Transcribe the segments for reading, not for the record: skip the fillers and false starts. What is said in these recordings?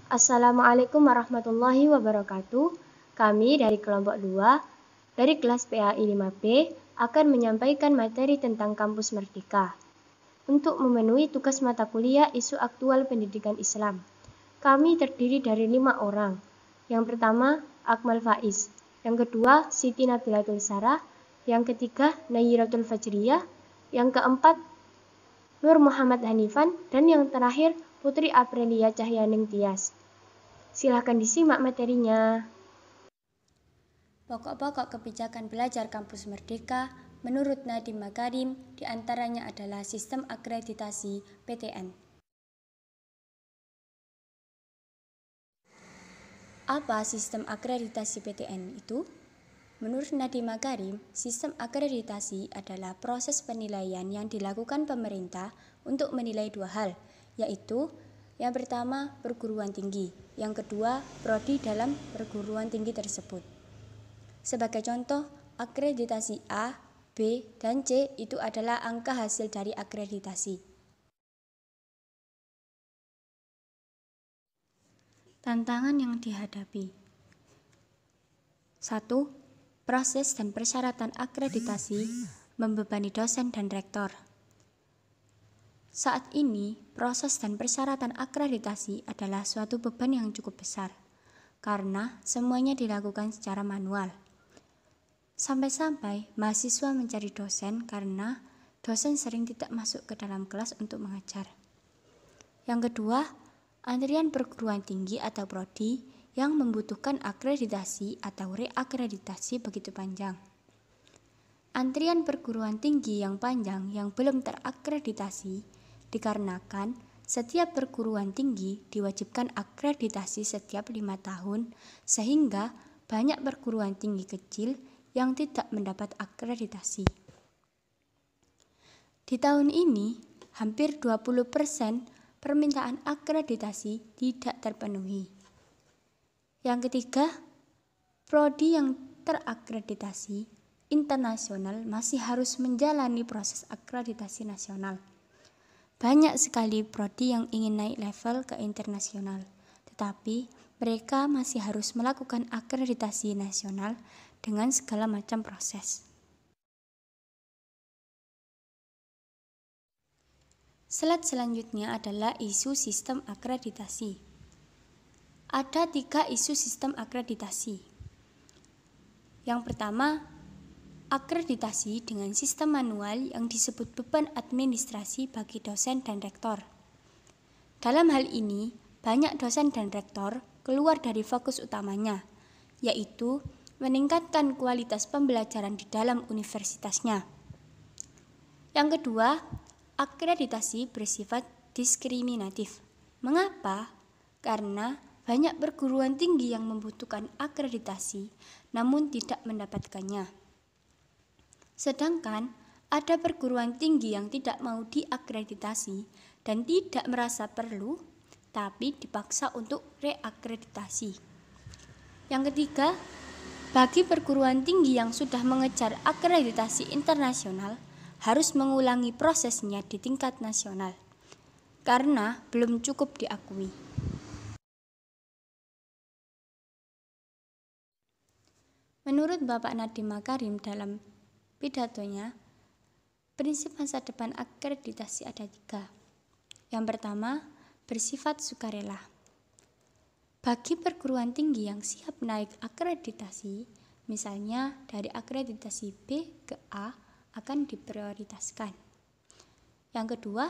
Assalamualaikum warahmatullahi wabarakatuh. Kami dari kelompok 2 dari kelas PAI 5B akan menyampaikan materi tentang Kampus Merdeka untuk memenuhi tugas mata kuliah isu aktual pendidikan Islam. Kami terdiri dari 5 orang. Yang pertama, Akmal Faiz. Yang kedua, Siti Nabilatul Sarah. Yang ketiga, Nayiratul Fajriyah. Yang keempat, Nur Muhammad Hanifan. Dan yang terakhir, Putri Aprilia Cahyaning Tias. Silakan disimak materinya. Pokok-pokok kebijakan belajar Kampus Merdeka menurut Nadiem Makarim diantaranya adalah sistem akreditasi PTN. Apa sistem akreditasi PTN itu? Menurut Nadiem Makarim, sistem akreditasi adalah proses penilaian yang dilakukan pemerintah untuk menilai dua hal, yaitu yang pertama, perguruan tinggi. Yang kedua, prodi dalam perguruan tinggi tersebut. Sebagai contoh, akreditasi A, B, dan C itu adalah angka hasil dari akreditasi. Tantangan yang dihadapi. 1. Proses dan persyaratan akreditasi membebani dosen dan rektor. Saat ini, proses dan persyaratan akreditasi adalah suatu beban yang cukup besar, karena semuanya dilakukan secara manual. Sampai-sampai mahasiswa mencari dosen karena dosen sering tidak masuk ke dalam kelas untuk mengajar. Yang kedua, antrian perguruan tinggi atau prodi yang membutuhkan akreditasi atau reakreditasi begitu panjang. Antrian perguruan tinggi yang panjang yang belum terakreditasi dikarenakan setiap perguruan tinggi diwajibkan akreditasi setiap 5 tahun, sehingga banyak perguruan tinggi kecil yang tidak mendapat akreditasi. Di tahun ini, hampir 20% permintaan akreditasi tidak terpenuhi. Yang ketiga, prodi yang terakreditasi internasional masih harus menjalani proses akreditasi nasional. Banyak sekali prodi yang ingin naik level ke internasional, tetapi mereka masih harus melakukan akreditasi nasional dengan segala macam proses. Slide selanjutnya adalah isu sistem akreditasi. Ada 3 isu sistem akreditasi. Yang pertama, akreditasi dengan sistem manual yang disebut beban administrasi bagi dosen dan rektor. Dalam hal ini, banyak dosen dan rektor keluar dari fokus utamanya, yaitu meningkatkan kualitas pembelajaran di dalam universitasnya. Yang kedua, akreditasi bersifat diskriminatif. Mengapa? Karena banyak perguruan tinggi yang membutuhkan akreditasi namun tidak mendapatkannya. Sedangkan ada perguruan tinggi yang tidak mau diakreditasi dan tidak merasa perlu, tapi dipaksa untuk reakreditasi. Yang ketiga, bagi perguruan tinggi yang sudah mengejar akreditasi internasional, harus mengulangi prosesnya di tingkat nasional, karena belum cukup diakui. Menurut Bapak Nadiem Makarim dalam pidatonya, prinsip masa depan akreditasi ada 3. Yang pertama, bersifat sukarela. Bagi perguruan tinggi yang siap naik akreditasi, misalnya dari akreditasi B ke A, akan diprioritaskan. Yang kedua,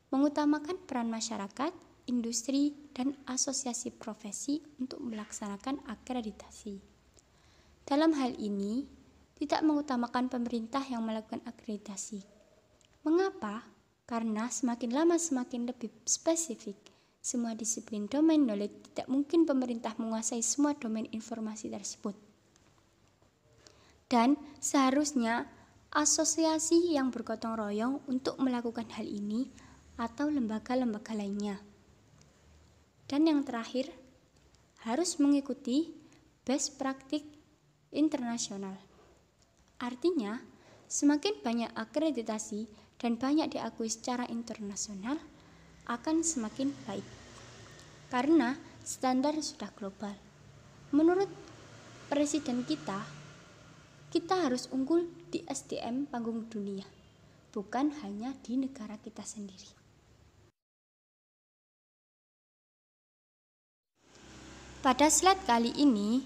mengutamakan peran masyarakat, industri, dan asosiasi profesi untuk melaksanakan akreditasi. Dalam hal ini, tidak mengutamakan pemerintah yang melakukan akreditasi. Mengapa? Karena semakin lama semakin lebih spesifik. Semua disiplin domain knowledge tidak mungkin pemerintah menguasai semua domain informasi tersebut. Dan seharusnya asosiasi yang bergotong royong untuk melakukan hal ini atau lembaga-lembaga lainnya. Dan yang terakhir, harus mengikuti best practice internasional. Artinya, semakin banyak akreditasi dan banyak diakui secara internasional, akan semakin baik. Karena standar sudah global. Menurut presiden kita harus unggul di SDM panggung dunia, bukan hanya di negara kita sendiri. Pada slide kali ini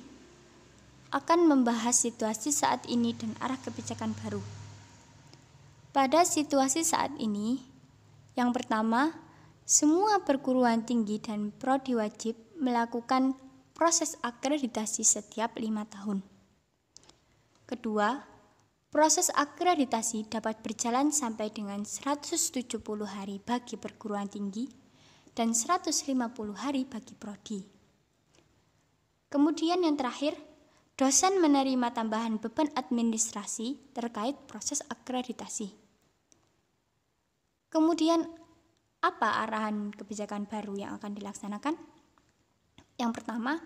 akan membahas situasi saat ini dan arah kebijakan baru. Pada situasi saat ini, yang pertama, semua perguruan tinggi dan prodi wajib melakukan proses akreditasi setiap 5 tahun. Kedua, proses akreditasi dapat berjalan sampai dengan 170 hari bagi perguruan tinggi dan 150 hari bagi prodi. Kemudian yang terakhir, dosen menerima tambahan beban administrasi terkait proses akreditasi. Kemudian, apa arahan kebijakan baru yang akan dilaksanakan? Yang pertama,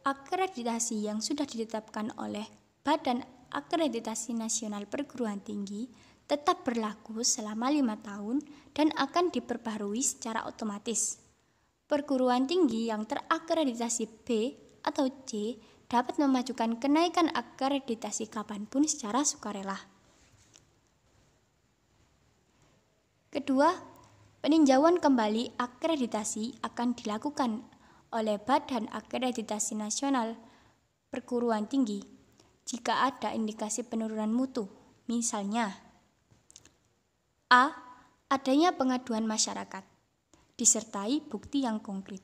akreditasi yang sudah ditetapkan oleh Badan Akreditasi Nasional Perguruan Tinggi tetap berlaku selama 5 tahun dan akan diperbarui secara otomatis. Perguruan tinggi yang terakreditasi B atau C dapat memajukan kenaikan akreditasi kapanpun secara sukarela. Kedua, peninjauan kembali akreditasi akan dilakukan oleh Badan Akreditasi Nasional Perguruan Tinggi jika ada indikasi penurunan mutu, misalnya A. Adanya pengaduan masyarakat, disertai bukti yang konkret.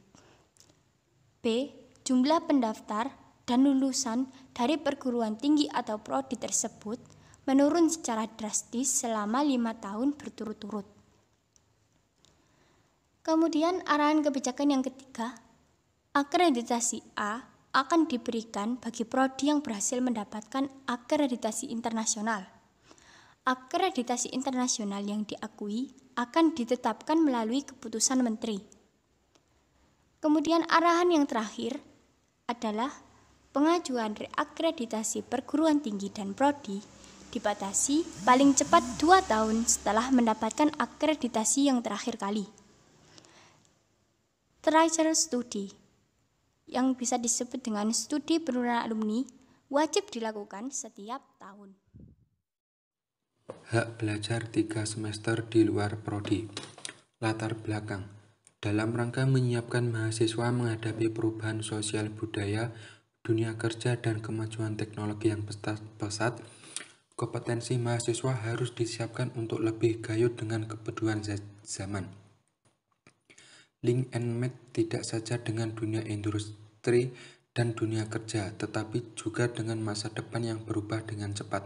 B. Jumlah pendaftar dan lulusan dari perguruan tinggi atau prodi tersebut menurun secara drastis selama 5 tahun berturut-turut. Kemudian arahan kebijakan yang ketiga, akreditasi A akan diberikan bagi prodi yang berhasil mendapatkan akreditasi internasional. Akreditasi internasional yang diakui akan ditetapkan melalui keputusan menteri. Kemudian arahan yang terakhir adalah pengajuan reakreditasi perguruan tinggi dan prodi dibatasi paling cepat 2 tahun setelah mendapatkan akreditasi yang terakhir kali. Terakhir, studi yang bisa disebut dengan studi penurunan alumni wajib dilakukan setiap tahun. Hak belajar 3 semester di luar prodi. Latar belakang. Dalam rangka menyiapkan mahasiswa menghadapi perubahan sosial budaya, dunia kerja, dan kemajuan teknologi yang pesat, kompetensi mahasiswa harus disiapkan untuk lebih gayut dengan kebutuhan zaman. Link and match tidak saja dengan dunia industri dan dunia kerja, tetapi juga dengan masa depan yang berubah dengan cepat.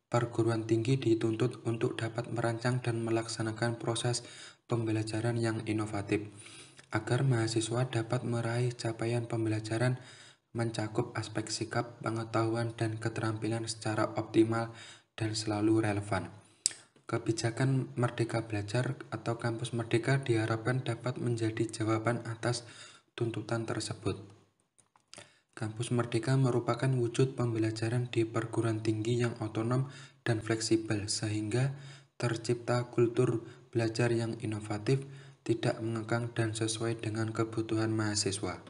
Perguruan tinggi dituntut untuk dapat merancang dan melaksanakan proses pembelajaran yang inovatif, agar mahasiswa dapat meraih capaian pembelajaran mencakup aspek sikap, pengetahuan, dan keterampilan secara optimal dan selalu relevan. Kebijakan Merdeka Belajar atau Kampus Merdeka diharapkan dapat menjadi jawaban atas tuntutan tersebut. Kampus Merdeka merupakan wujud pembelajaran di perguruan tinggi yang otonom dan fleksibel, sehingga tercipta kultur belajar yang inovatif, tidak mengekang, dan sesuai dengan kebutuhan mahasiswa.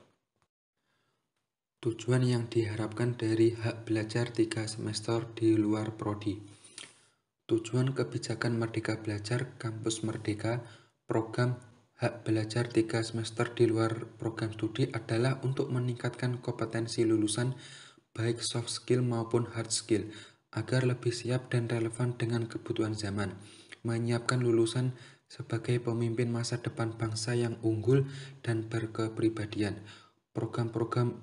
Tujuan yang diharapkan dari hak belajar 3 semester di luar prodi. Tujuan kebijakan Merdeka Belajar Kampus Merdeka program hak belajar 3 semester di luar program studi adalah untuk meningkatkan kompetensi lulusan baik soft skill maupun hard skill agar lebih siap dan relevan dengan kebutuhan zaman, menyiapkan lulusan sebagai pemimpin masa depan bangsa yang unggul dan berkepribadian. Program-program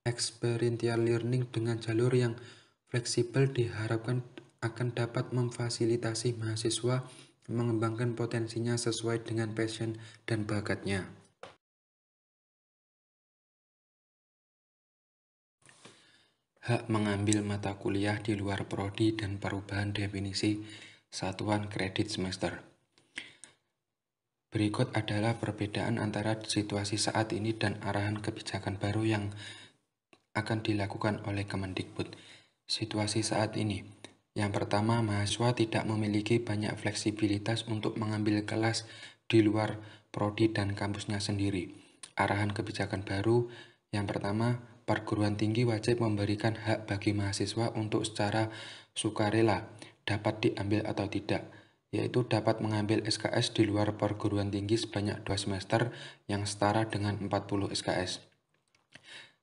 experiential learning dengan jalur yang fleksibel diharapkan akan dapat memfasilitasi mahasiswa mengembangkan potensinya sesuai dengan passion dan bakatnya. Hak mengambil mata kuliah di luar prodi dan perubahan definisi satuan kredit semester. Berikut adalah perbedaan antara situasi saat ini dan arahan kebijakan baru yang akan dilakukan oleh Kemendikbud. Situasi saat ini. Yang pertama, mahasiswa tidak memiliki banyak fleksibilitas untuk mengambil kelas di luar prodi dan kampusnya sendiri. Arahan kebijakan baru yang pertama, perguruan tinggi wajib memberikan hak bagi mahasiswa untuk secara sukarela dapat diambil atau tidak, yaitu dapat mengambil SKS di luar perguruan tinggi sebanyak 2 semester yang setara dengan 40 SKS.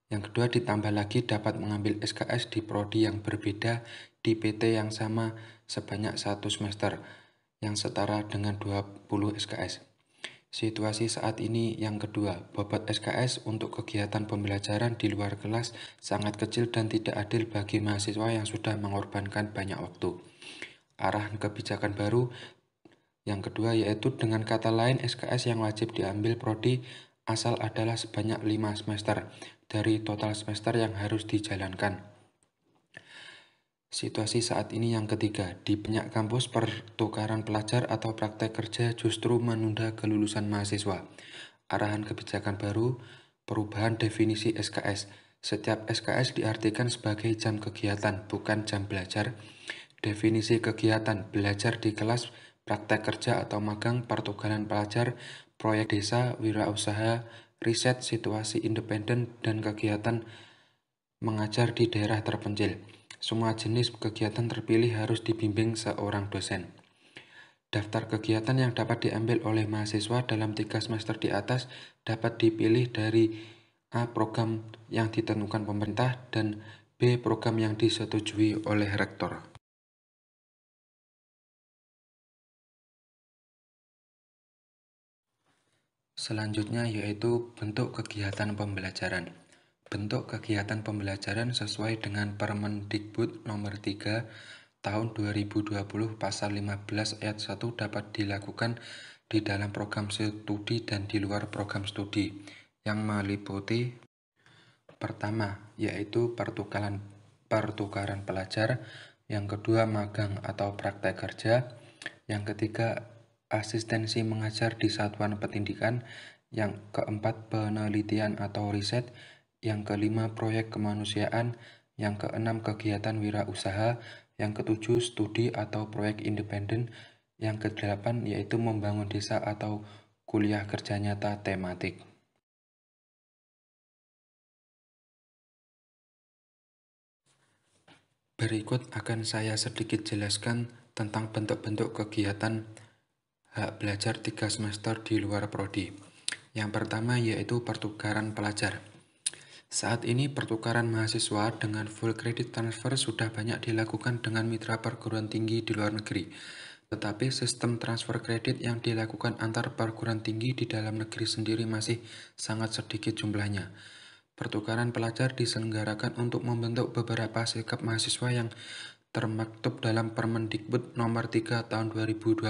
Yang kedua, ditambah lagi dapat mengambil SKS di prodi yang berbeda di PT yang sama sebanyak 1 semester yang setara dengan 20 SKS. Situasi saat ini yang kedua, bobot SKS untuk kegiatan pembelajaran di luar kelas sangat kecil dan tidak adil bagi mahasiswa yang sudah mengorbankan banyak waktu. Arahan kebijakan baru yang kedua yaitu dengan kata lain SKS yang wajib diambil prodi asal adalah sebanyak 5 semester dari total semester yang harus dijalankan. Situasi saat ini yang ketiga, di banyak kampus pertukaran pelajar atau praktek kerja justru menunda kelulusan mahasiswa. Arahan kebijakan baru, perubahan definisi SKS. Setiap SKS diartikan sebagai jam kegiatan, bukan jam belajar. Definisi kegiatan, belajar di kelas, praktek kerja atau magang, pertukaran pelajar, proyek desa, wirausaha, riset, situasi independen, dan kegiatan mengajar di daerah terpencil. Semua jenis kegiatan terpilih harus dibimbing seorang dosen. Daftar kegiatan yang dapat diambil oleh mahasiswa dalam 3 semester di atas dapat dipilih dari A. Program yang ditentukan pemerintah dan B. Program yang disetujui oleh rektor. Selanjutnya yaitu bentuk kegiatan pembelajaran. Bentuk kegiatan pembelajaran sesuai dengan Permendikbud Nomor 3 Tahun 2020 Pasal 15 Ayat 1 dapat dilakukan di dalam program studi dan di luar program studi yang meliputi pertama, yaitu pertukaran pelajar, yang kedua magang atau praktek kerja, yang ketiga asistensi mengajar di satuan pendidikan, yang keempat penelitian atau riset, yang kelima proyek kemanusiaan, yang keenam kegiatan wirausaha, yang ketujuh studi atau proyek independen, yang kedelapan yaitu membangun desa atau kuliah kerja nyata tematik. Berikut akan saya sedikit jelaskan tentang bentuk-bentuk kegiatan hak belajar 3 semester di luar prodi. Yang pertama yaitu pertukaran pelajar. Saat ini pertukaran mahasiswa dengan full credit transfer sudah banyak dilakukan dengan mitra perguruan tinggi di luar negeri. Tetapi sistem transfer kredit yang dilakukan antar perguruan tinggi di dalam negeri sendiri masih sangat sedikit jumlahnya. Pertukaran pelajar diselenggarakan untuk membentuk beberapa sikap mahasiswa yang termaktub dalam Permendikbud Nomor 3 Tahun 2020,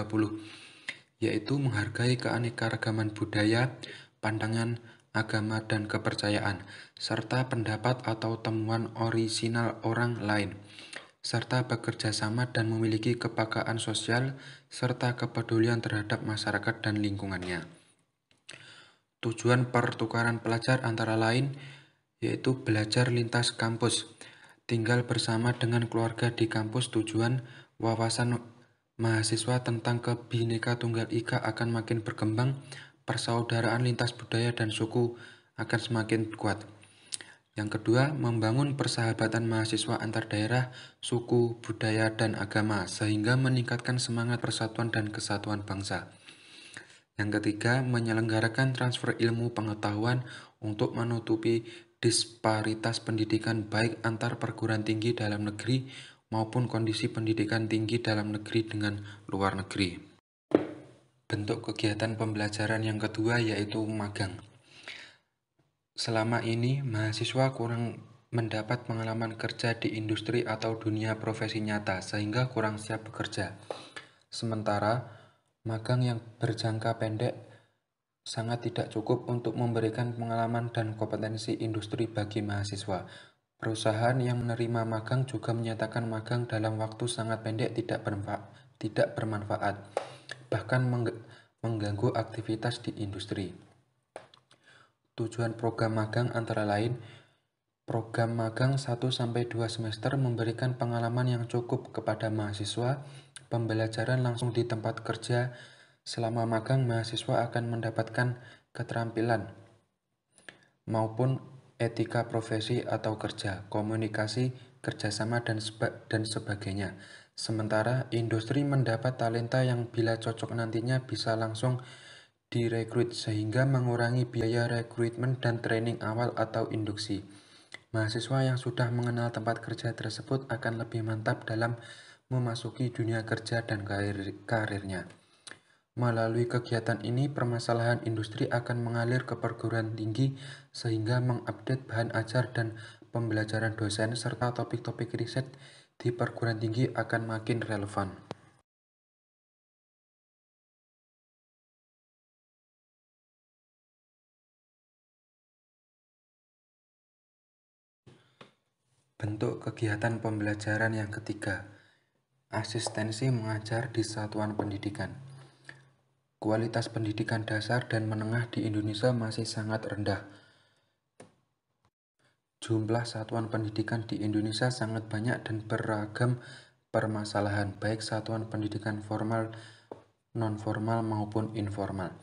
yaitu menghargai keanekaragaman budaya, pandangan, agama, dan kepercayaan, serta pendapat atau temuan orisinal orang lain, serta bekerja sama dan memiliki kepekaan sosial, serta kepedulian terhadap masyarakat dan lingkungannya. Tujuan pertukaran pelajar antara lain yaitu belajar lintas kampus, tinggal bersama dengan keluarga di kampus. Tujuan wawasan mahasiswa tentang Bhinneka Tunggal Ika akan makin berkembang, persaudaraan lintas budaya dan suku akan semakin kuat. Yang kedua, membangun persahabatan mahasiswa antar daerah, suku, budaya, dan agama, sehingga meningkatkan semangat persatuan dan kesatuan bangsa. Yang ketiga, menyelenggarakan transfer ilmu pengetahuan untuk menutupi disparitas pendidikan baik antar perguruan tinggi dalam negeri maupun kondisi pendidikan tinggi dalam negeri dengan luar negeri. Bentuk kegiatan pembelajaran yang kedua yaitu magang. Selama ini, mahasiswa kurang mendapat pengalaman kerja di industri atau dunia profesi nyata, sehingga kurang siap bekerja. Sementara, magang yang berjangka pendek sangat tidak cukup untuk memberikan pengalaman dan kompetensi industri bagi mahasiswa. Perusahaan yang menerima magang juga menyatakan magang dalam waktu sangat pendek tidak bermanfaat, bahkan mengganggu aktivitas di industri. Tujuan program magang antara lain, program magang 1-2 semester memberikan pengalaman yang cukup kepada mahasiswa, pembelajaran langsung di tempat kerja. Selama magang, mahasiswa akan mendapatkan keterampilan maupun etika profesi atau kerja, komunikasi, kerjasama, dan sebagainya. Sementara industri mendapat talenta yang bila cocok nantinya bisa langsung direkrut sehingga mengurangi biaya rekrutmen dan training awal atau induksi. Mahasiswa yang sudah mengenal tempat kerja tersebut akan lebih mantap dalam memasuki dunia kerja dan karirnya. Melalui kegiatan ini, permasalahan industri akan mengalir ke perguruan tinggi sehingga mengupdate bahan ajar dan pembelajaran dosen serta topik-topik riset di perguruan tinggi akan makin relevan. Bentuk kegiatan pembelajaran yang ketiga, asistensi mengajar di satuan pendidikan. Kualitas pendidikan dasar dan menengah di Indonesia masih sangat rendah. Jumlah satuan pendidikan di Indonesia sangat banyak dan beragam permasalahan, baik satuan pendidikan formal, non-formal maupun informal.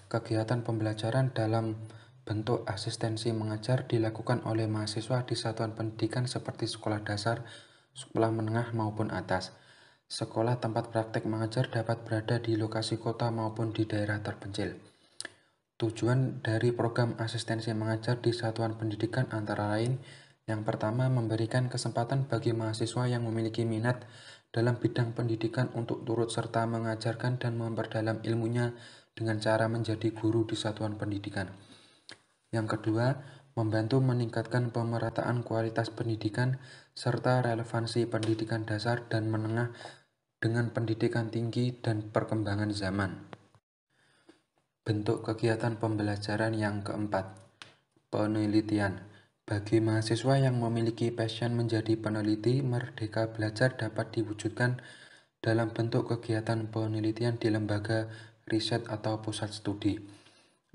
Kegiatan pembelajaran dalam bentuk asistensi mengajar dilakukan oleh mahasiswa di satuan pendidikan seperti sekolah dasar, sekolah menengah maupun atas. Sekolah tempat praktek mengajar dapat berada di lokasi kota maupun di daerah terpencil. Tujuan dari program asistensi mengajar di satuan pendidikan antara lain, yang pertama, memberikan kesempatan bagi mahasiswa yang memiliki minat dalam bidang pendidikan untuk turut serta mengajarkan dan memperdalam ilmunya dengan cara menjadi guru di satuan pendidikan. Yang kedua, membantu meningkatkan pemerataan kualitas pendidikan serta relevansi pendidikan dasar dan menengah dengan pendidikan tinggi dan perkembangan zaman. Bentuk kegiatan pembelajaran yang keempat, penelitian. Bagi mahasiswa yang memiliki passion menjadi peneliti, merdeka belajar dapat diwujudkan dalam bentuk kegiatan penelitian di lembaga riset atau pusat studi.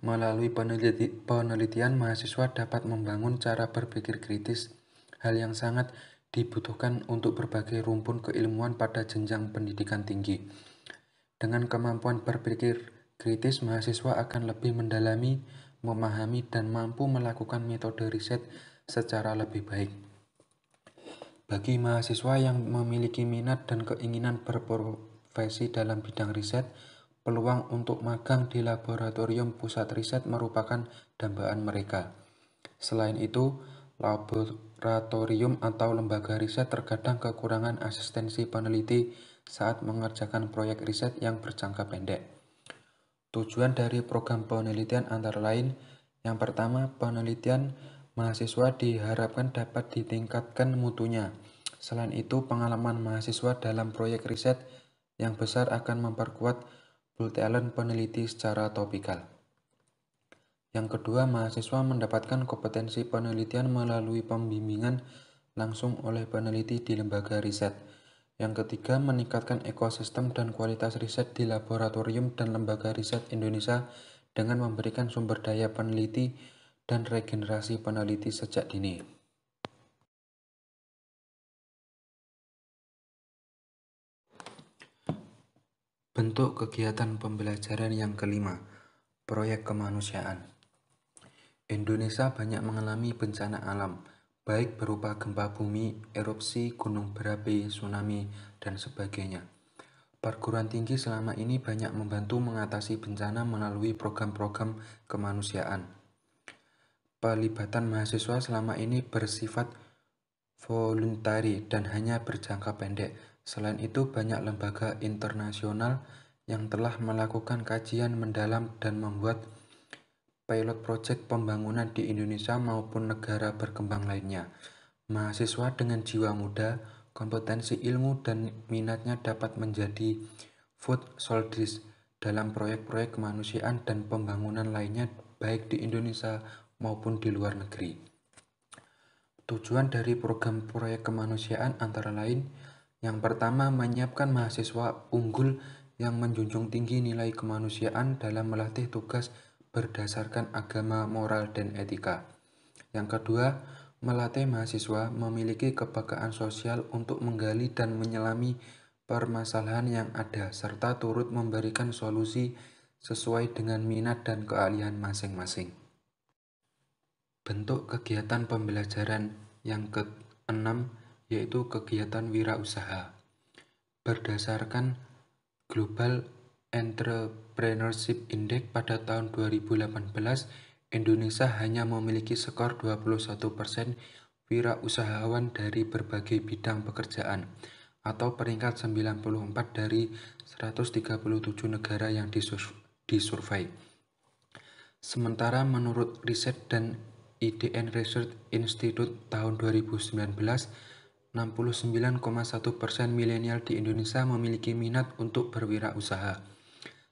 Melalui penelitian, mahasiswa dapat membangun cara berpikir kritis, hal yang sangat dibutuhkan untuk berbagai rumpun keilmuan pada jenjang pendidikan tinggi. Dengan kemampuan berpikir kritis, mahasiswa akan lebih mendalami, memahami, dan mampu melakukan metode riset secara lebih baik. Bagi mahasiswa yang memiliki minat dan keinginan berprofesi dalam bidang riset, peluang untuk magang di laboratorium pusat riset merupakan dambaan mereka. Selain itu, laboratorium atau lembaga riset terkadang kekurangan asistensi peneliti saat mengerjakan proyek riset yang berjangka pendek. Tujuan dari program penelitian antara lain, yang pertama, penelitian mahasiswa diharapkan dapat ditingkatkan mutunya. Selain itu, pengalaman mahasiswa dalam proyek riset yang besar akan memperkuat pool talent peneliti secara topikal. Yang kedua, mahasiswa mendapatkan kompetensi penelitian melalui pembimbingan langsung oleh peneliti di lembaga riset. Yang ketiga, meningkatkan ekosistem dan kualitas riset di laboratorium dan lembaga riset Indonesia dengan memberikan sumber daya peneliti dan regenerasi peneliti sejak dini. Bentuk kegiatan pembelajaran yang kelima, proyek kemanusiaan. Indonesia banyak mengalami bencana alam, baik berupa gempa bumi, erupsi, gunung berapi, tsunami, dan sebagainya. Perguruan tinggi selama ini banyak membantu mengatasi bencana melalui program-program kemanusiaan. Pelibatan mahasiswa selama ini bersifat voluntari dan hanya berjangka pendek. Selain itu, banyak lembaga internasional yang telah melakukan kajian mendalam dan membuat pilot project pembangunan di Indonesia maupun negara berkembang lainnya. Mahasiswa dengan jiwa muda, kompetensi ilmu, dan minatnya dapat menjadi foot soldiers dalam proyek-proyek kemanusiaan dan pembangunan lainnya baik di Indonesia maupun di luar negeri. Tujuan dari program proyek kemanusiaan antara lain, yang pertama, menyiapkan mahasiswa unggul yang menjunjung tinggi nilai kemanusiaan dalam melatih tugas berdasarkan agama, moral, dan etika. Yang kedua, melatih mahasiswa memiliki kepekaan sosial untuk menggali dan menyelami permasalahan yang ada, serta turut memberikan solusi sesuai dengan minat dan keahlian masing-masing. Bentuk kegiatan pembelajaran yang keenam yaitu kegiatan wirausaha. Berdasarkan Global Entrepreneurship Index pada tahun 2018, Indonesia hanya memiliki skor 21% wirausahawan dari berbagai bidang pekerjaan, atau peringkat 94 dari 137 negara yang disurvei. Sementara menurut riset dan IDN Research Institute tahun 2019, 69,1% milenial di Indonesia memiliki minat untuk berwirausaha.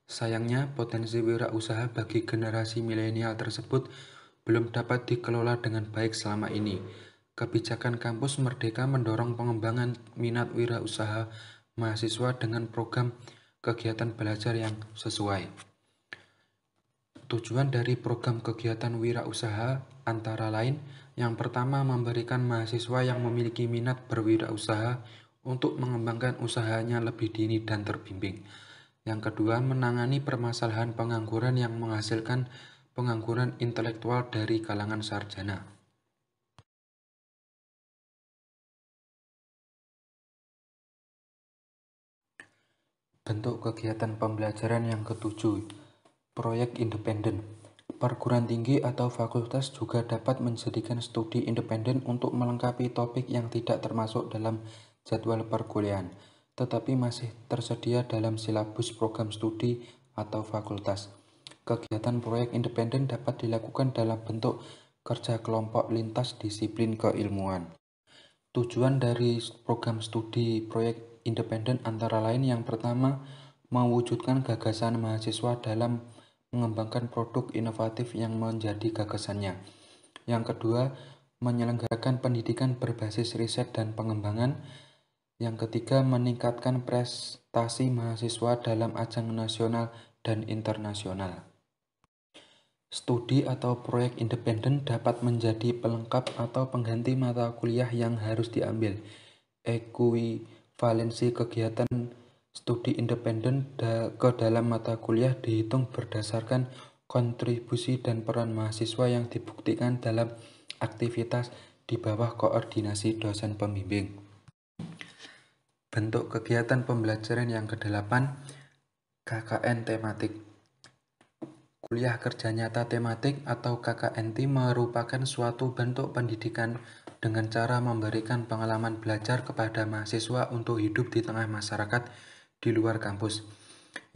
Sayangnya, potensi wirausaha bagi generasi milenial tersebut belum dapat dikelola dengan baik selama ini. Kebijakan Kampus Merdeka mendorong pengembangan minat wirausaha mahasiswa dengan program kegiatan belajar yang sesuai. Tujuan dari program kegiatan wirausaha antara lain, yang pertama, memberikan mahasiswa yang memiliki minat berwirausaha untuk mengembangkan usahanya lebih dini dan terbimbing. Yang kedua, menangani permasalahan pengangguran yang menghasilkan pengangguran intelektual dari kalangan sarjana. Bentuk kegiatan pembelajaran yang ketujuh, proyek independen. Perguruan tinggi atau fakultas juga dapat menjadikan studi independen untuk melengkapi topik yang tidak termasuk dalam jadwal perkuliahan, tetapi masih tersedia dalam silabus program studi atau fakultas. Kegiatan proyek independen dapat dilakukan dalam bentuk kerja kelompok lintas disiplin keilmuan. Tujuan dari program studi proyek independen antara lain, yang pertama, mewujudkan gagasan mahasiswa dalam mengembangkan produk inovatif yang menjadi gagasannya. Yang kedua, menyelenggarakan pendidikan berbasis riset dan pengembangan. Yang ketiga, meningkatkan prestasi mahasiswa dalam ajang nasional dan internasional. Studi atau proyek independen dapat menjadi pelengkap atau pengganti mata kuliah yang harus diambil. Ekuivalensi kegiatan studi independen ke dalam mata kuliah dihitung berdasarkan kontribusi dan peran mahasiswa yang dibuktikan dalam aktivitas di bawah koordinasi dosen pembimbing. Bentuk kegiatan pembelajaran yang kedelapan, KKN tematik. Kuliah kerja nyata tematik atau KKNT merupakan suatu bentuk pendidikan dengan cara memberikan pengalaman belajar kepada mahasiswa untuk hidup di tengah masyarakat di luar kampus,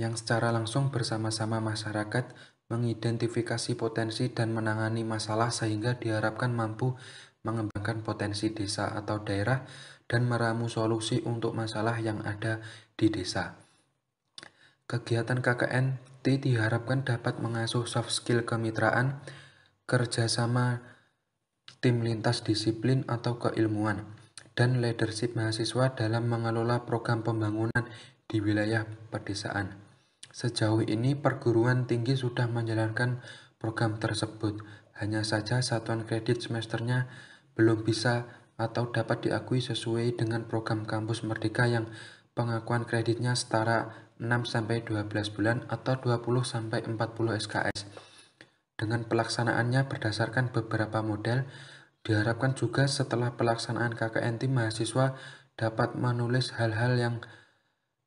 yang secara langsung bersama-sama masyarakat mengidentifikasi potensi dan menangani masalah sehingga diharapkan mampu mengembangkan potensi desa atau daerah dan meramu solusi untuk masalah yang ada di desa. Kegiatan KKNT diharapkan dapat mengasuh soft skill kemitraan, kerjasama tim lintas disiplin atau keilmuan, dan leadership mahasiswa dalam mengelola program pembangunan di wilayah pedesaan. Sejauh ini perguruan tinggi sudah menjalankan program tersebut, hanya saja satuan kredit semesternya belum bisa atau dapat diakui sesuai dengan program Kampus Merdeka yang pengakuan kreditnya setara 6-12 bulan atau 20-40 SKS. Dengan pelaksanaannya berdasarkan beberapa model, diharapkan juga setelah pelaksanaan KKNT mahasiswa dapat menulis hal-hal yang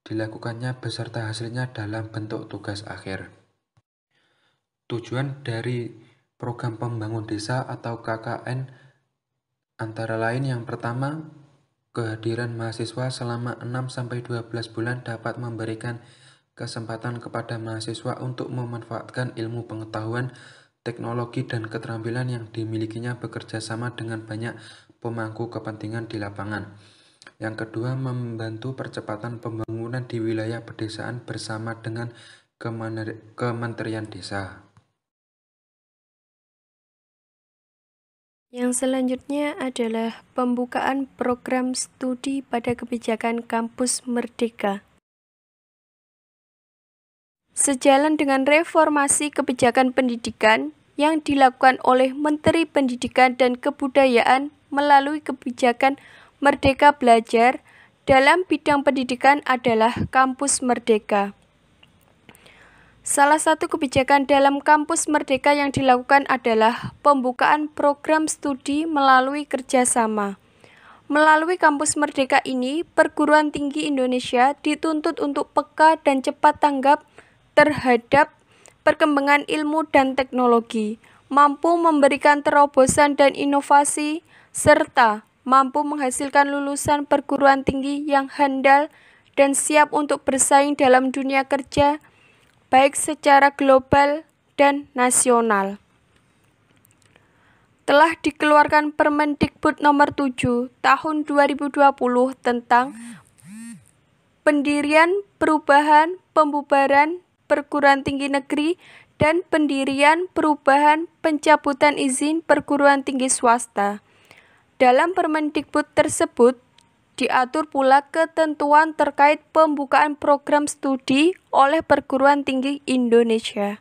dilakukannya beserta hasilnya dalam bentuk tugas akhir. Tujuan dari program pembangun desa atau KKN antara lain, yang pertama, kehadiran mahasiswa selama 6-12 bulan dapat memberikan kesempatan kepada mahasiswa untuk memanfaatkan ilmu pengetahuan, teknologi, dan keterampilan yang dimilikinya bekerja sama dengan banyak pemangku kepentingan di lapangan. Yang kedua, membantu percepatan pembangunan di wilayah pedesaan bersama dengan Kementerian Desa. Yang selanjutnya adalah pembukaan program studi pada kebijakan Kampus Merdeka. Sejalan dengan reformasi kebijakan pendidikan yang dilakukan oleh Menteri Pendidikan dan Kebudayaan melalui kebijakan Merdeka Belajar dalam bidang pendidikan adalah Kampus Merdeka. Salah satu kebijakan dalam Kampus Merdeka yang dilakukan adalah pembukaan program studi melalui kerjasama. Melalui Kampus Merdeka ini, perguruan tinggi Indonesia dituntut untuk peka dan cepat tanggap terhadap perkembangan ilmu dan teknologi, mampu memberikan terobosan dan inovasi, serta mampu menghasilkan lulusan perguruan tinggi yang handal dan siap untuk bersaing dalam dunia kerja, baik secara global dan nasional. Telah dikeluarkan Permendikbud nomor 7 tahun 2020 tentang pendirian, perubahan, pembubaran perguruan tinggi negeri dan pendirian, perubahan, pencabutan izin perguruan tinggi swasta. Dalam Permendikbud tersebut diatur pula ketentuan terkait pembukaan program studi oleh perguruan tinggi Indonesia.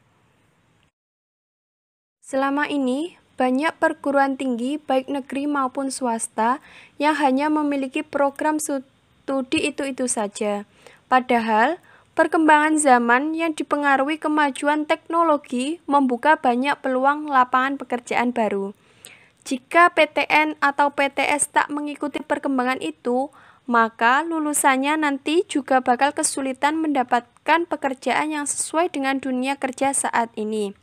Selama ini, banyak perguruan tinggi baik negeri maupun swasta yang hanya memiliki program studi itu-itu saja. Padahal, perkembangan zaman yang dipengaruhi kemajuan teknologi membuka banyak peluang lapangan pekerjaan baru. Jika PTN atau PTS tak mengikuti perkembangan itu, maka lulusannya nanti juga bakal kesulitan mendapatkan pekerjaan yang sesuai dengan dunia kerja saat ini.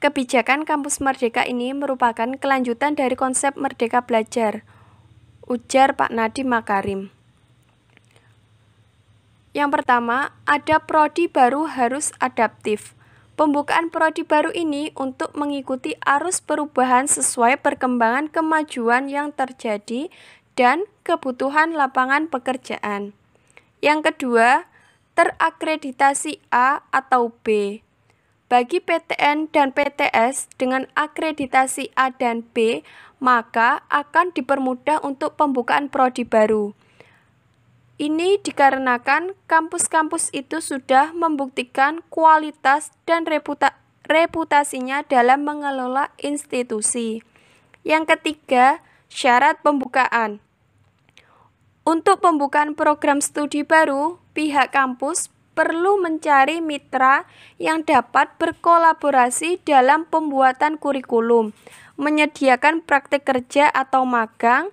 Kebijakan Kampus Merdeka ini merupakan kelanjutan dari konsep Merdeka Belajar, ujar Pak Nadiem Makarim. Yang pertama, ada prodi baru harus adaptif. Pembukaan prodi baru ini untuk mengikuti arus perubahan sesuai perkembangan kemajuan yang terjadi dan kebutuhan lapangan pekerjaan. Yang kedua, terakreditasi A atau B. Bagi PTN dan PTS dengan akreditasi A dan B, maka akan dipermudah untuk pembukaan prodi baru. Ini dikarenakan kampus-kampus itu sudah membuktikan kualitas dan reputasinya dalam mengelola institusi. Yang ketiga, syarat pembukaan. Untuk pembukaan program studi baru, pihak kampus perlu mencari mitra yang dapat berkolaborasi dalam pembuatan kurikulum, menyediakan praktik kerja atau magang,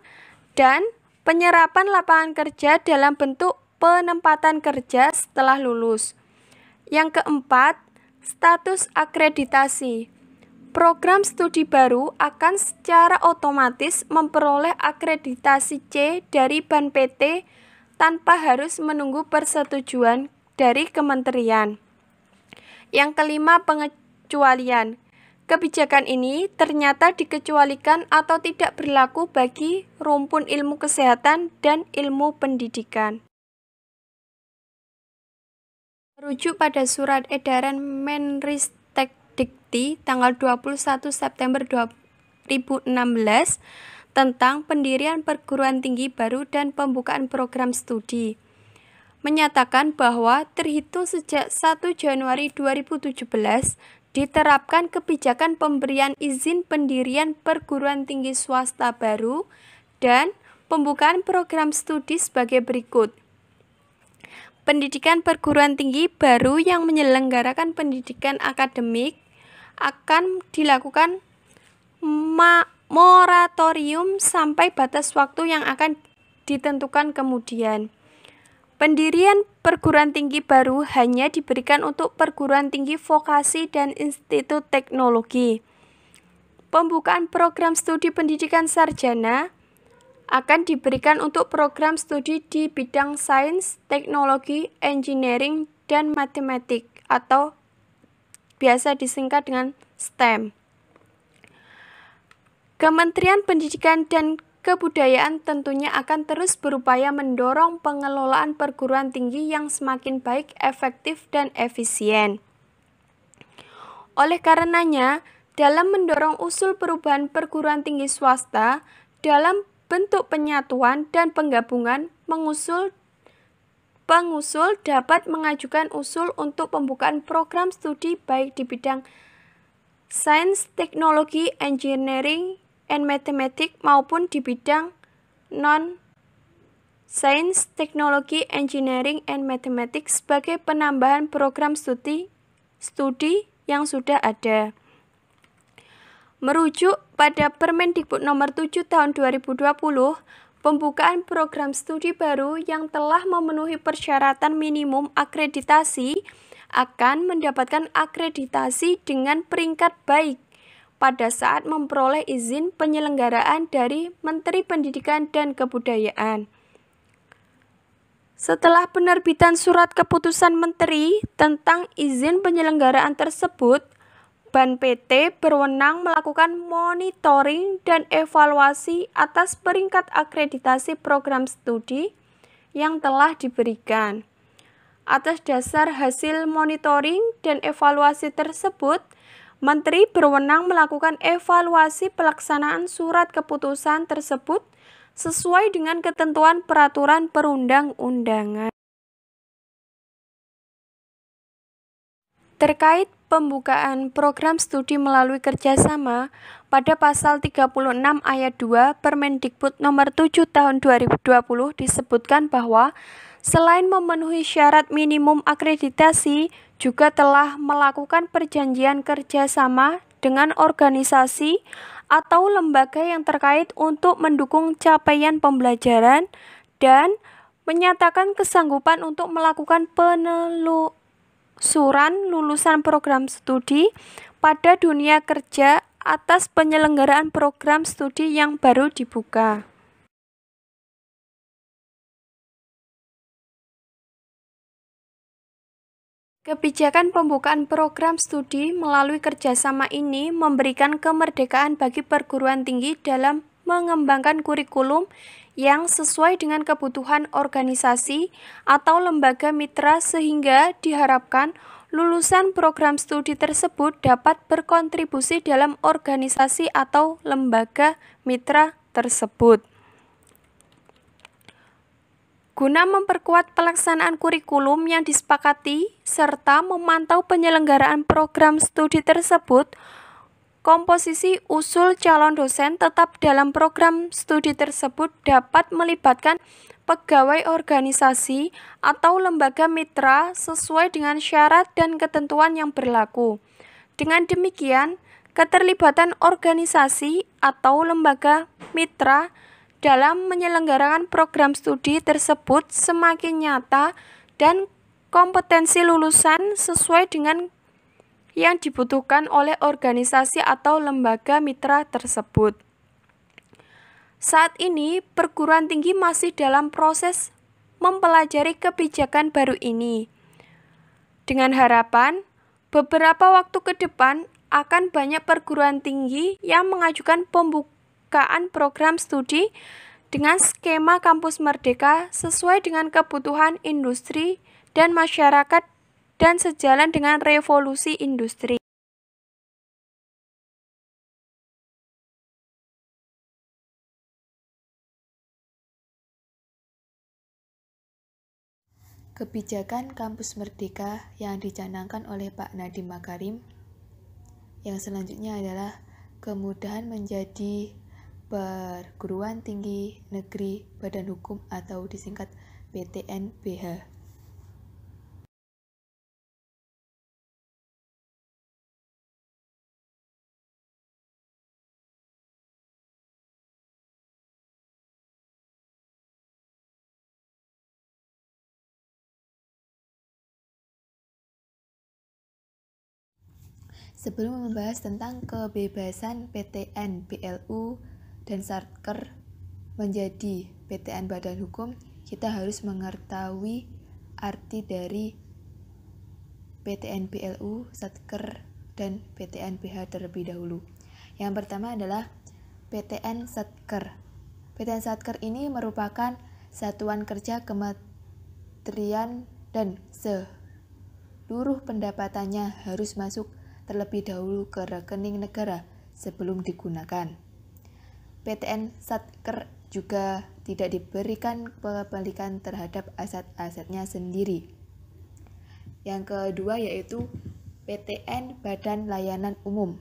dan penyerapan lapangan kerja dalam bentuk penempatan kerja setelah lulus. Yang keempat, status akreditasi. Program studi baru akan secara otomatis memperoleh akreditasi C dari Ban PT tanpa harus menunggu persetujuan dari kementerian. Yang kelima, pengecualian. Kebijakan ini ternyata dikecualikan atau tidak berlaku bagi rumpun ilmu kesehatan dan ilmu pendidikan. Merujuk pada surat edaran Menristek-Dikti tanggal 21 September 2016 tentang pendirian perguruan tinggi baru dan pembukaan program studi, menyatakan bahwa terhitung sejak 1 Januari 2017 diterapkan kebijakan pemberian izin pendirian perguruan tinggi swasta baru dan pembukaan program studi sebagai berikut. Pendidikan perguruan tinggi baru yang menyelenggarakan pendidikan akademik akan dilakukan moratorium sampai batas waktu yang akan ditentukan kemudian. Pendirian perguruan tinggi baru hanya diberikan untuk perguruan tinggi vokasi dan institut teknologi. Pembukaan program studi pendidikan sarjana akan diberikan untuk program studi di bidang sains, teknologi, engineering, dan matematik atau biasa disingkat dengan STEM. Kementerian Pendidikan dan Kebudayaan tentunya akan terus berupaya mendorong pengelolaan perguruan tinggi yang semakin baik, efektif, dan efisien. Oleh karenanya, dalam mendorong usul perubahan perguruan tinggi swasta dalam bentuk penyatuan dan penggabungan, pengusul dapat mengajukan usul untuk pembukaan program studi baik di bidang sains, teknologi, engineering, and mathematics maupun di bidang non-sains Sains, Teknologi, Engineering, and Mathematics sebagai penambahan program studi yang sudah ada. Merujuk pada Permendikbud Nomor 7 Tahun 2020, pembukaan program studi baru yang telah memenuhi persyaratan minimum akreditasi akan mendapatkan akreditasi dengan peringkat baik pada saat memperoleh izin penyelenggaraan dari Menteri Pendidikan dan Kebudayaan. Setelah penerbitan surat keputusan Menteri tentang izin penyelenggaraan tersebut, BAN PT berwenang melakukan monitoring dan evaluasi atas peringkat akreditasi program studi yang telah diberikan. Atas dasar hasil monitoring dan evaluasi tersebut, Menteri berwenang melakukan evaluasi pelaksanaan surat keputusan tersebut sesuai dengan ketentuan peraturan perundang-undangan. Terkait pembukaan program studi melalui kerjasama, pada pasal 36 ayat 2 Permendikbud Nomor 7 Tahun 2020 disebutkan bahwa selain memenuhi syarat minimum akreditasi, juga telah melakukan perjanjian kerjasama dengan organisasi atau lembaga yang terkait untuk mendukung capaian pembelajaran dan menyatakan kesanggupan untuk melakukan penelusuran lulusan program studi pada dunia kerja atas penyelenggaraan program studi yang baru dibuka. Kebijakan pembukaan program studi melalui kerjasama ini memberikan kemerdekaan bagi perguruan tinggi dalam mengembangkan kurikulum yang sesuai dengan kebutuhan organisasi atau lembaga mitra sehingga diharapkan lulusan program studi tersebut dapat berkontribusi dalam organisasi atau lembaga mitra tersebut. Guna memperkuat pelaksanaan kurikulum yang disepakati serta memantau penyelenggaraan program studi tersebut, komposisi usul calon dosen tetap dalam program studi tersebut dapat melibatkan pegawai organisasi atau lembaga mitra sesuai dengan syarat dan ketentuan yang berlaku. Dengan demikian, keterlibatan organisasi atau lembaga mitra dalam menyelenggarakan program studi tersebut semakin nyata dan kompetensi lulusan sesuai dengan yang dibutuhkan oleh organisasi atau lembaga mitra tersebut. Saat ini, perguruan tinggi masih dalam proses mempelajari kebijakan baru ini. Dengan harapan, beberapa waktu ke depan akan banyak perguruan tinggi yang mengajukan pembukaan program studi dengan skema kampus merdeka sesuai dengan kebutuhan industri dan masyarakat dan sejalan dengan revolusi industri. Kebijakan kampus merdeka yang dicanangkan oleh Pak Nadiem Makarim yang selanjutnya adalah kemudahan menjadi perguruan tinggi negeri badan hukum atau disingkat PTNBH. Sebelum membahas tentang kebebasan PTN, BLU, dan Satker menjadi PTN Badan Hukum, kita harus mengetahui arti dari PTN BLU, Satker, dan PTN BH terlebih dahulu. Yang pertama adalah PTN Satker. PTN Satker ini merupakan satuan kerja kementerian dan seluruh pendapatannya harus masuk terlebih dahulu ke rekening negara sebelum digunakan. PTN Satker juga tidak diberikan kepemilikan terhadap aset-asetnya sendiri. Yang kedua yaitu PTN Badan Layanan Umum.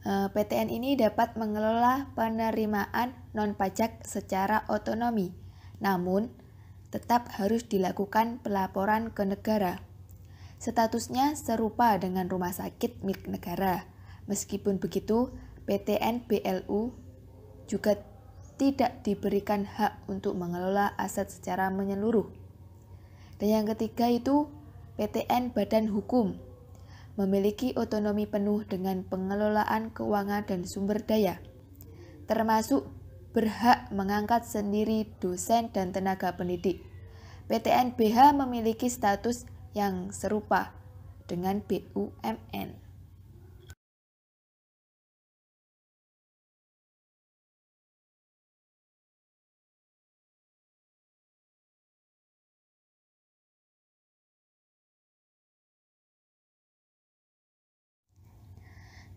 PTN ini dapat mengelola penerimaan non-pajak secara otonomi, Namun, tetap harus dilakukan pelaporan ke negara. Statusnya serupa dengan rumah sakit milik negara. Meskipun begitu, PTN BLU juga tidak diberikan hak untuk mengelola aset secara menyeluruh. Dan yang ketiga itu PTN Badan Hukum, memiliki otonomi penuh dengan pengelolaan keuangan dan sumber daya, termasuk berhak mengangkat sendiri dosen dan tenaga pendidik. PTN BH memiliki status yang serupa dengan BUMN.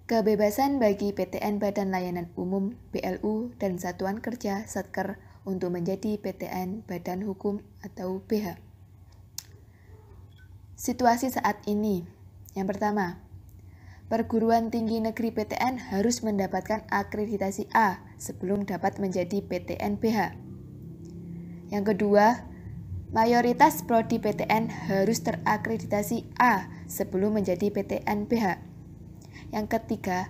Kebebasan bagi PTN Badan Layanan Umum BLU dan Satuan Kerja Satker untuk menjadi PTN Badan Hukum atau BH. Situasi saat ini. Yang pertama, perguruan tinggi negeri PTN harus mendapatkan akreditasi A sebelum dapat menjadi PTN BH. Yang kedua, mayoritas prodi PTN harus terakreditasi A sebelum menjadi PTN BH. Yang ketiga,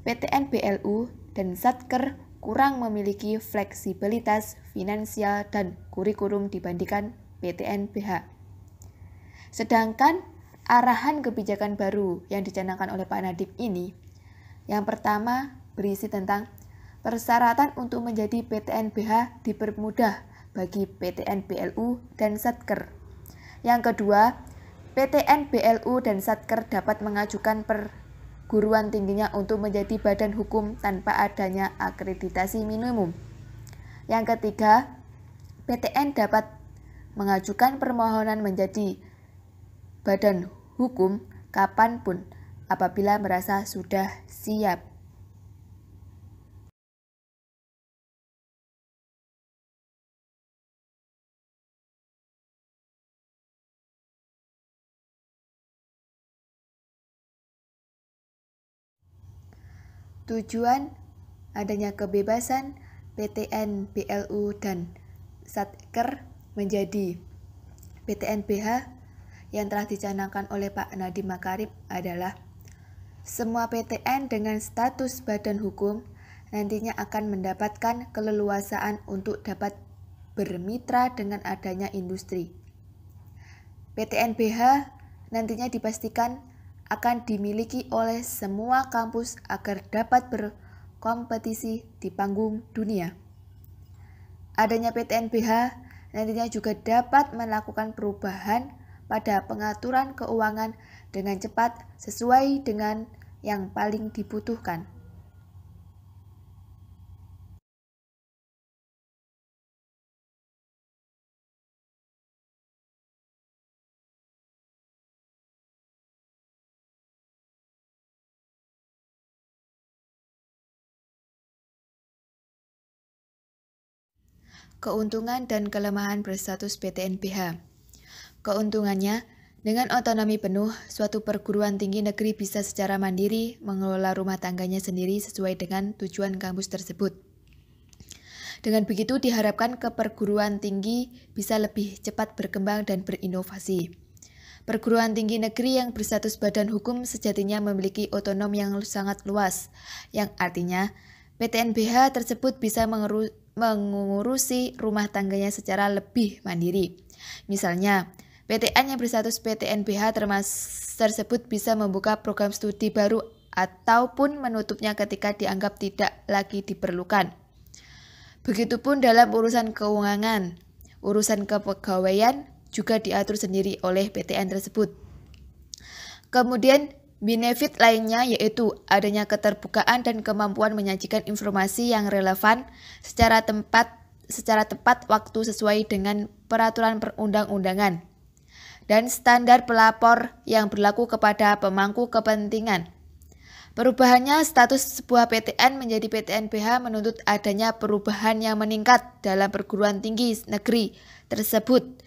PTN BLU dan Satker kurang memiliki fleksibilitas finansial dan kurikulum dibandingkan PTN BH. Sedangkan arahan kebijakan baru yang dicanangkan oleh Pak Nadiem ini, yang pertama berisi tentang persyaratan untuk menjadi PTN BH dipermudah bagi PTN BLU dan Satker. Yang kedua, PTN BLU dan Satker dapat mengajukan perguruan tingginya untuk menjadi badan hukum tanpa adanya akreditasi minimum. Yang ketiga, PTN dapat mengajukan permohonan menjadi badan hukum kapanpun apabila merasa sudah siap. Tujuan adanya kebebasan PTN BLU dan Satker menjadi PTN BH yang telah dicanangkan oleh Pak Nadiem Makarim adalah semua PTN dengan status badan hukum nantinya akan mendapatkan keleluasaan untuk dapat bermitra dengan adanya industri. PTN BH nantinya dipastikan akan dimiliki oleh semua kampus agar dapat berkompetisi di panggung dunia. Adanya PTN BH nantinya juga dapat melakukan perubahan pada pengaturan keuangan dengan cepat sesuai dengan yang paling dibutuhkan. Keuntungan dan kelemahan berstatus PTN BH. Keuntungannya, dengan otonomi penuh, suatu perguruan tinggi negeri bisa secara mandiri mengelola rumah tangganya sendiri sesuai dengan tujuan kampus tersebut. Dengan begitu diharapkan keperguruan tinggi bisa lebih cepat berkembang dan berinovasi. Perguruan tinggi negeri yang berstatus badan hukum sejatinya memiliki otonom yang sangat luas, yang artinya PTN BH tersebut bisa mengurusi rumah tangganya secara lebih mandiri. Misalnya, PTN yang berstatus PTN BH tersebut bisa membuka program studi baru ataupun menutupnya ketika dianggap tidak lagi diperlukan. Begitupun dalam urusan keuangan, urusan kepegawaian juga diatur sendiri oleh PTN tersebut. Kemudian, benefit lainnya yaitu adanya keterbukaan dan kemampuan menyajikan informasi yang relevan secara tepat waktu sesuai dengan peraturan perundang-undangan dan standar pelapor yang berlaku kepada pemangku kepentingan. Perubahannya status sebuah PTN menjadi PTN BH menuntut adanya perubahan yang meningkat dalam perguruan tinggi negeri tersebut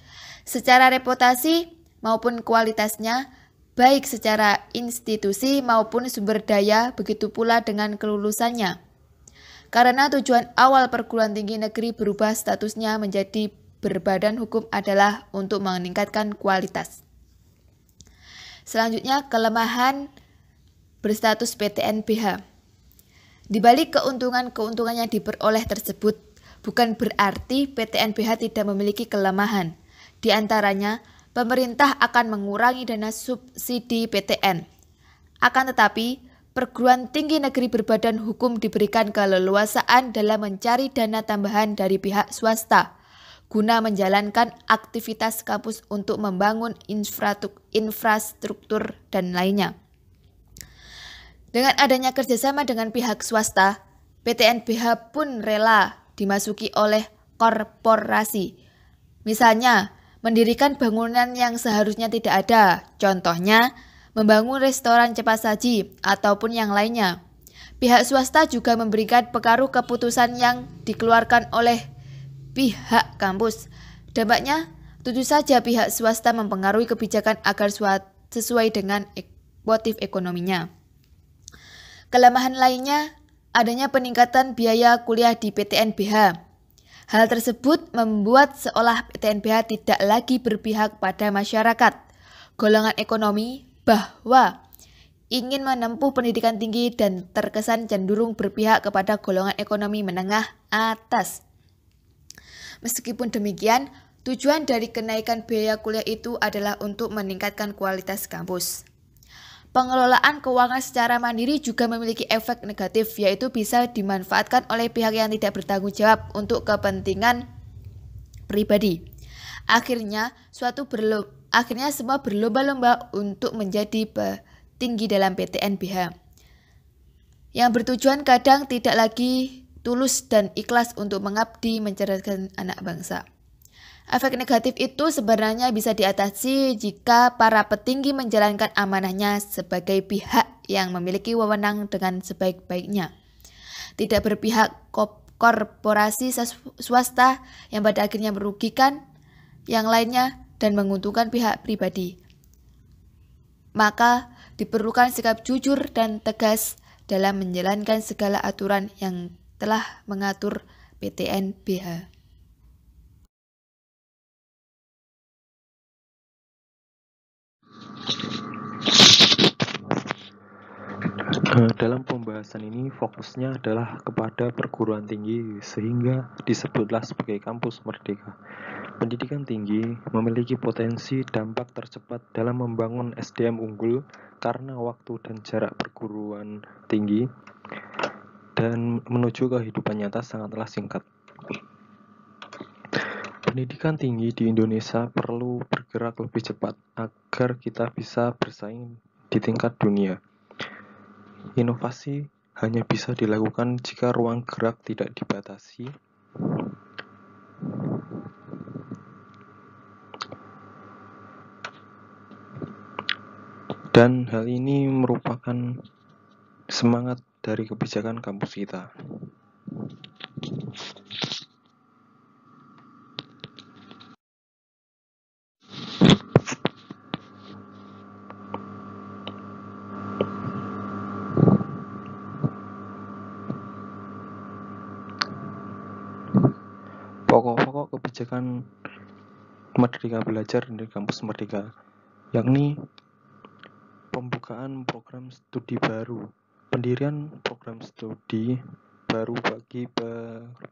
secara reputasi maupun kualitasnya, baik secara institusi maupun sumber daya, begitu pula dengan kelulusannya. Karena tujuan awal perguruan tinggi negeri berubah statusnya menjadi berbadan hukum adalah untuk meningkatkan kualitas. Selanjutnya, kelemahan berstatus PTNBH. Di balik keuntungan-keuntungan yang diperoleh tersebut, bukan berarti PTNBH tidak memiliki kelemahan. Di antaranya, pemerintah akan mengurangi dana subsidi PTN. Akan tetapi, perguruan tinggi negeri berbadan hukum diberikan keleluasaan dalam mencari dana tambahan dari pihak swasta guna menjalankan aktivitas kampus untuk membangun infrastruktur dan lainnya. Dengan adanya kerjasama dengan pihak swasta, PTNBH pun rela dimasuki oleh korporasi. Misalnya, mendirikan bangunan yang seharusnya tidak ada, contohnya membangun restoran cepat saji ataupun yang lainnya. Pihak swasta juga memberikan pengaruh keputusan yang dikeluarkan oleh pihak kampus. Dampaknya, tentu saja pihak swasta mempengaruhi kebijakan agar sesuai dengan motif ekonominya. Kelemahan lainnya, adanya peningkatan biaya kuliah di PTNBH. Hal tersebut membuat seolah PTNBH tidak lagi berpihak pada masyarakat, golongan ekonomi, bahwa ingin menempuh pendidikan tinggi dan terkesan cenderung berpihak kepada golongan ekonomi menengah atas. Meskipun demikian, tujuan dari kenaikan biaya kuliah itu adalah untuk meningkatkan kualitas kampus. Pengelolaan keuangan secara mandiri juga memiliki efek negatif, yaitu bisa dimanfaatkan oleh pihak yang tidak bertanggung jawab untuk kepentingan pribadi. Akhirnya semua berlomba-lomba untuk menjadi petinggi dalam PTNBH, yang bertujuan kadang tidak lagi tulus dan ikhlas untuk mengabdi mencerdaskan anak bangsa. Efek negatif itu sebenarnya bisa diatasi jika para petinggi menjalankan amanahnya sebagai pihak yang memiliki wewenang dengan sebaik-baiknya. Tidak berpihak korporasi swasta yang pada akhirnya merugikan yang lainnya dan menguntungkan pihak pribadi. Maka diperlukan sikap jujur dan tegas dalam menjalankan segala aturan yang telah mengatur PTNBH. Dalam pembahasan ini fokusnya adalah kepada perguruan tinggi sehingga disebutlah sebagai kampus merdeka. Pendidikan tinggi memiliki potensi dampak tercepat dalam membangun SDM unggul karena waktu dan jarak perguruan tinggi dan menuju kehidupan nyata sangatlah singkat. Pendidikan tinggi di Indonesia perlu bergerak lebih cepat agar kita bisa bersaing di tingkat dunia. Inovasi hanya bisa dilakukan jika ruang gerak tidak dibatasi dan hal ini merupakan semangat dari kebijakan kampus kita. Pokok-pokok kebijakan Merdeka Belajar di kampus Merdeka, yakni pembukaan program studi baru, pendirian program studi baru bagi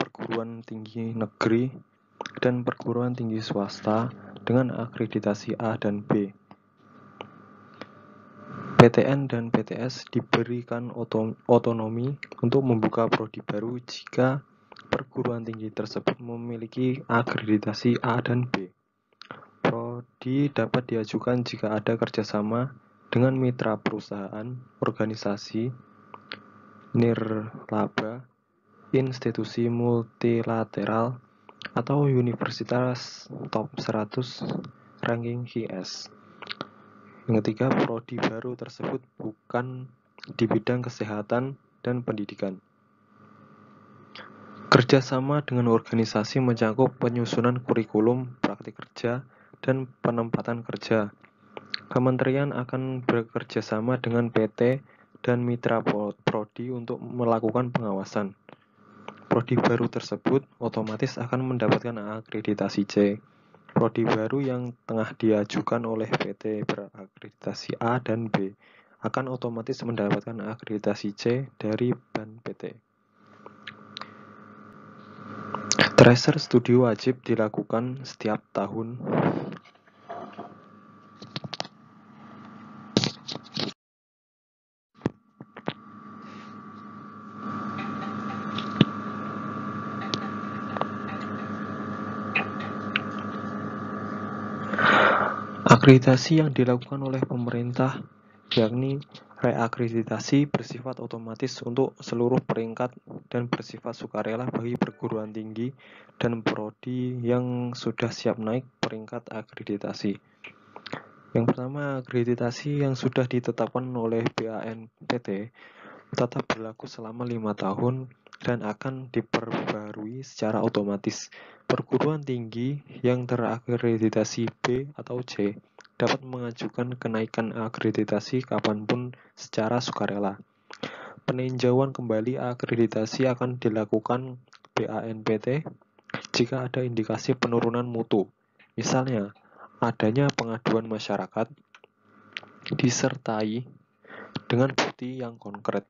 perguruan tinggi negeri dan perguruan tinggi swasta dengan akreditasi A dan B. PTN dan PTS diberikan otonomi untuk membuka prodi baru jika perguruan tinggi tersebut memiliki akreditasi A dan B. Prodi dapat diajukan jika ada kerjasama dengan mitra perusahaan, organisasi, nirlaba, institusi multilateral, atau universitas top 100 ranking QS. Yang ketiga, prodi baru tersebut bukan di bidang kesehatan dan pendidikan. Kerjasama dengan organisasi mencakup penyusunan kurikulum, praktik kerja, dan penempatan kerja. Kementerian akan bekerjasama dengan PT dan mitra prodi untuk melakukan pengawasan. Prodi baru tersebut otomatis akan mendapatkan akreditasi C. Prodi baru yang tengah diajukan oleh PT berakreditasi A dan B akan otomatis mendapatkan akreditasi C dari BAN PT. Tracer studi wajib dilakukan setiap tahun. Akreditasi yang dilakukan oleh pemerintah yakni reakreditasi bersifat otomatis untuk seluruh peringkat dan bersifat sukarela bagi perguruan tinggi dan prodi yang sudah siap naik peringkat akreditasi. Yang pertama, akreditasi yang sudah ditetapkan oleh BANPT tetap berlaku selama 5 tahun dan akan diperbarui secara otomatis. Perguruan tinggi yang terakreditasi B atau C dapat mengajukan kenaikan akreditasi kapanpun secara sukarela. Peninjauan kembali akreditasi akan dilakukan BANPT jika ada indikasi penurunan mutu, misalnya adanya pengaduan masyarakat disertai dengan bukti yang konkret.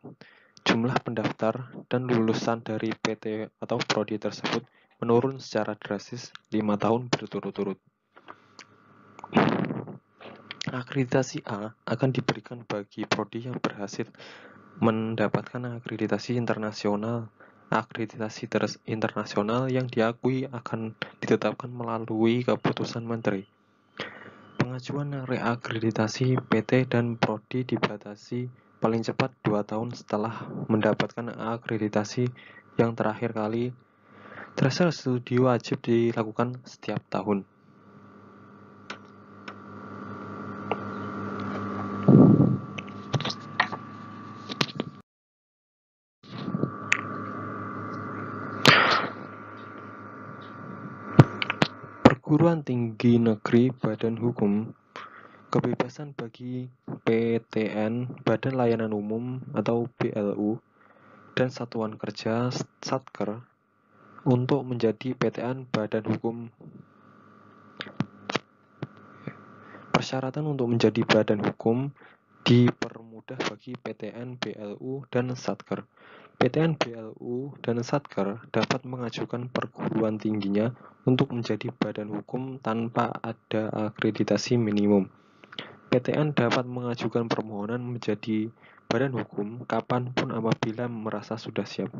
Jumlah pendaftar dan lulusan dari PT atau prodi tersebut menurun secara drastis 5 tahun berturut-turut. Akreditasi A akan diberikan bagi prodi yang berhasil mendapatkan akreditasi internasional. Akreditasi internasional yang diakui akan ditetapkan melalui keputusan menteri. Pengajuan reakreditasi PT dan prodi dibatasi paling cepat 2 tahun setelah mendapatkan akreditasi yang terakhir kali. Tracer studi wajib dilakukan setiap tahun. Perguruan tinggi negeri Badan Hukum kebebasan bagi PTN, Badan Layanan Umum atau BLU, dan Satuan Kerja Satker untuk menjadi PTN Badan Hukum. Persyaratan untuk menjadi badan hukum dipermudah bagi PTN, BLU, dan Satker. PTN, BLU, dan Satker dapat mengajukan perguruan tingginya untuk menjadi badan hukum tanpa ada akreditasi minimum. PTN dapat mengajukan permohonan menjadi badan hukum kapanpun apabila merasa sudah siap.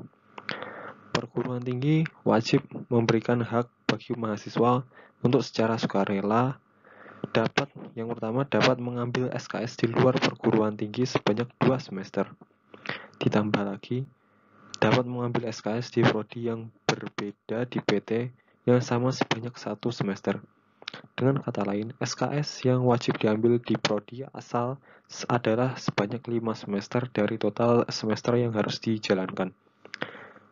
Perguruan tinggi wajib memberikan hak bagi mahasiswa untuk secara sukarela yang pertama dapat mengambil SKS di luar perguruan tinggi sebanyak 2 semester. Ditambah lagi, dapat mengambil SKS di prodi yang berbeda di PT yang sama sebanyak 1 semester. Dengan kata lain, SKS yang wajib diambil di prodi asal adalah sebanyak 5 semester dari total semester yang harus dijalankan.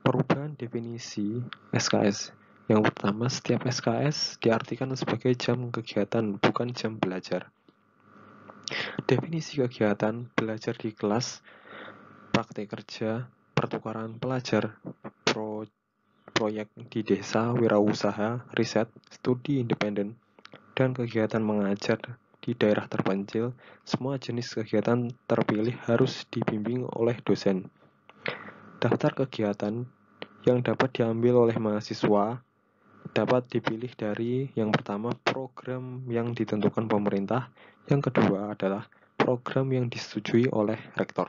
Perubahan definisi SKS. Yang pertama, setiap SKS diartikan sebagai jam kegiatan, bukan jam belajar. Definisi kegiatan belajar di kelas, praktek kerja, pertukaran pelajar, proyek di desa, wirausaha, riset, studi independen, dan kegiatan mengajar di daerah terpencil. Semua jenis kegiatan terpilih harus dibimbing oleh dosen. Daftar kegiatan yang dapat diambil oleh mahasiswa dapat dipilih dari yang pertama program yang ditentukan pemerintah, yang kedua adalah program yang disetujui oleh rektor.